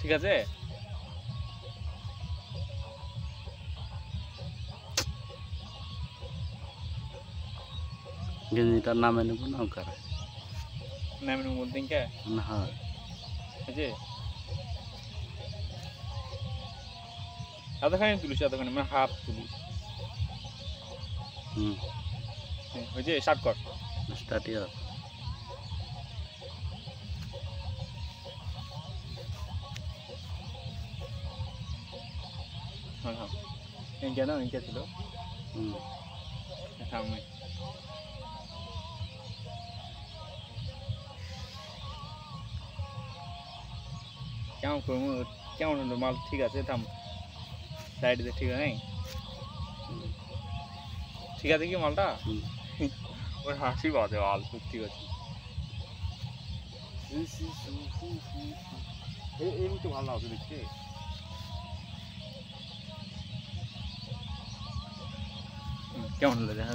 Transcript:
ঠিক আছে গেঞ্জিটার নামে নেব না কারা নামের মধ্যে কে না হয় আছে এতখানি তুলিস এতখানি মানে হাফ তুলিস হয়েছে স্টার্ট কর স্টার্টই হবে হ্যাঁ হ্যাঁ ইনকে না ইনকে ছিল থামে কেমন করবো কেমন হলো মাল ঠিক আছে থাম সাইড দিয়ে ঠিক আছে ঠিক আছে কি মালটা ওর হাসি বাজে মাল সত্যি আছে এই তো ভালো লাগছে দেখতে কেমন হলো দেখা